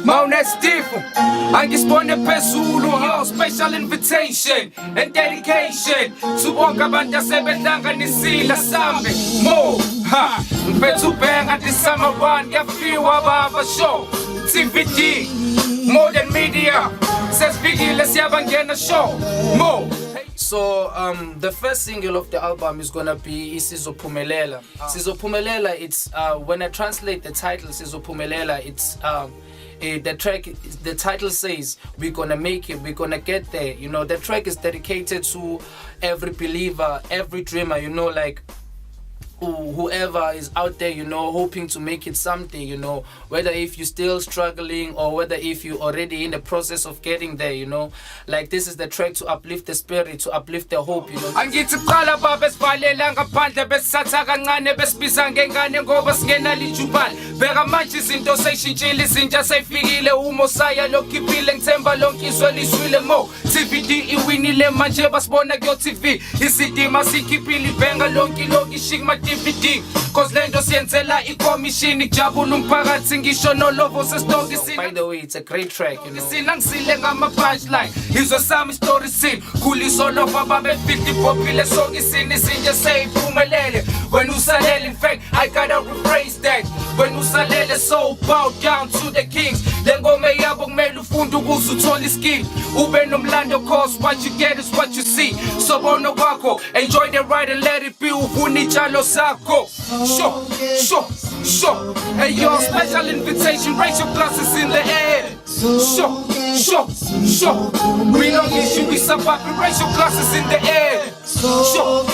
Mount Stephen, angisibone phezulu, yo, special invitation and dedication to bonke abantu asebehlanganisile sambe mo ha ngiphethe ubhenga this summer one kuyafiwa baba show TVD modern media sesifikile siyabangena show mo. So the first single of the album is gonna be Sizophumelela. Sizophumelela, it's when I translate the title Sizophumelela, it's the track, the title says we're gonna make it, we're gonna get there. You know, the track is dedicated to every believer, every dreamer, you know, like whoever is out there, you know, hoping to make it someday, you know, whether if you're still struggling or whether if you're already in the process of getting there, you know, like this is the track to uplift the spirit, to uplift the hope, you know. Angithi qala baba sivalela ngaphandle besatha kancane besibiza ngengane ngoba singena lijubane bheka manje izinto seyishintshile izinja seyifikile umo saya lokhiphile ngithemba lonke izwe liswile mo TVD iwinile manje basibona kuyo TV isidima sikhiphile ibhenga lonke lokishikma DVD cause lento siyenzela ikomishini kujabula umphakathi ngisho nolovo sesitoki sina. By the way, it's a great track, you know. Sina ngisile ngama punchline izwe sami story scene kuliso lova babe 50 popile sonke sini sinje seyiphumelele when usalele. In fact I gotta rephrase that when usalele, so bow down to the kings lengome yabo kumele ufunde ukuze uthole iskill ube nomlando cause what you get is what you see so bona kwakho enjoy the ride and let it be uvuna itshalo sakho sure hey yo, special invitation, raise your glasses in the air sure we don't issue, we survive, raise your glasses in the air sure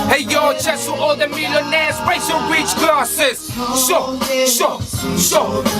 hey yo, chest to all the millionaires, raise your rich glasses sure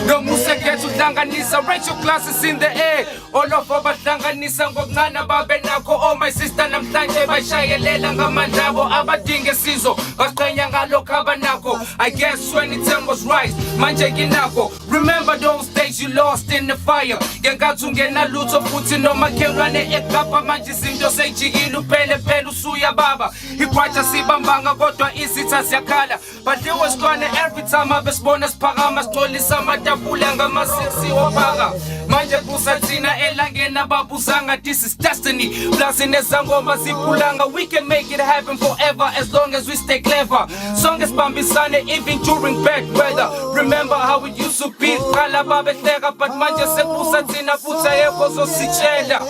no museketu hlanganisa, raise your glasses in the air all of abahlanganisa ngokuncane babe nakho oh my sister namhlanje bashayelela ngamandla abo abadinge sizo baqhenya ngalokho abanakho. I guess when the time was right manje kinakho. Remember those days you lost in the fire ngenkathi ungena lutho futhi noma khelwane eGapa manje izinto seyijikile uphele phela usuya baba iqwatsha sibambanga kodwa izitha siyakhala badliwe sihlwane every time abesibona siphakama sicolisa amatafula ngama-6 wophaka manje busathina elangeni ababuzanga this is destiny plus nezangoma ziphulanga we can make it happen forever as long as we stay clever song esibambisane even during bad weather. Remember how it used to be qala babehleka but manje sebusathina futhi ayekho zositshela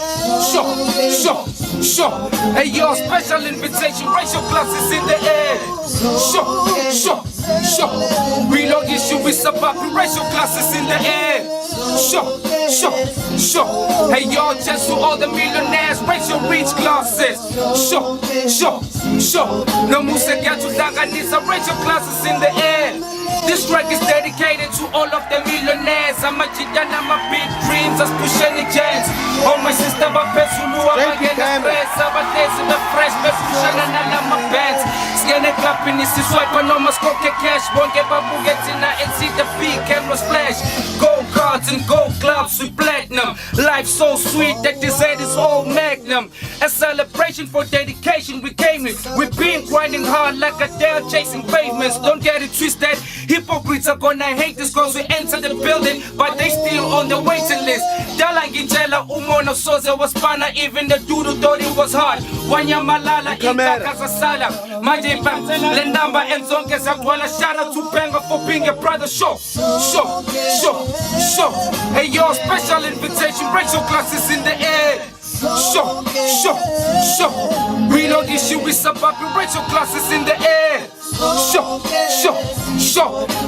sure hey yo, special invitation, raise your glasses in the air sure we don't issue, we survive, raise your glasses in the air sure hey yo, just to all the millionaires, raise your rich glasses sure no museketu hlanganisa, raise your glasses in the air. This track is dedicated to all of the millionaires. I'm a chicken, I'm a big dreams, I'm pushing the giants. Oh my sister, my pesulu, I'm a get stress, I'm a taste in the fresh, but pushing and my bands. Skin and clapping, this is swipe on my scope cash. Won't get babu getting and see the big cameras flash. Gold cards and gold clubs with platinum. Life so sweet that this head is all magnum. A celebration for dedication we came in. We've been grinding hard like a dare chasing pavements. Don't get it twisted. Hypocrites are gonna hate this cause we enter the building, but they still on the waiting list. Dala ngitshela umono soze wasifana, even the dude thought it was hard. Wanyamalala ikakasasala manje impam le number and zonke zakwana. Shout out to Benga for being a brother. Sure hey yo, special invitation, raise your glasses in the air sure we don't issue, we survive, raise your glasses in the air sure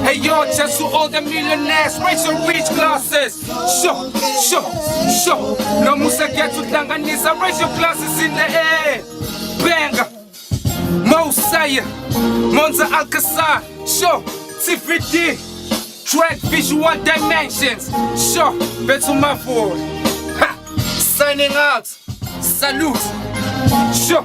hey yo, just to all the millionaires, raise your rich glasses sure no museketu hlanganisa, raise your glasses in the air. Benga Mosaya Monza Alcazar sure TVD track visual dimensions sure better my forward signing out salute sure.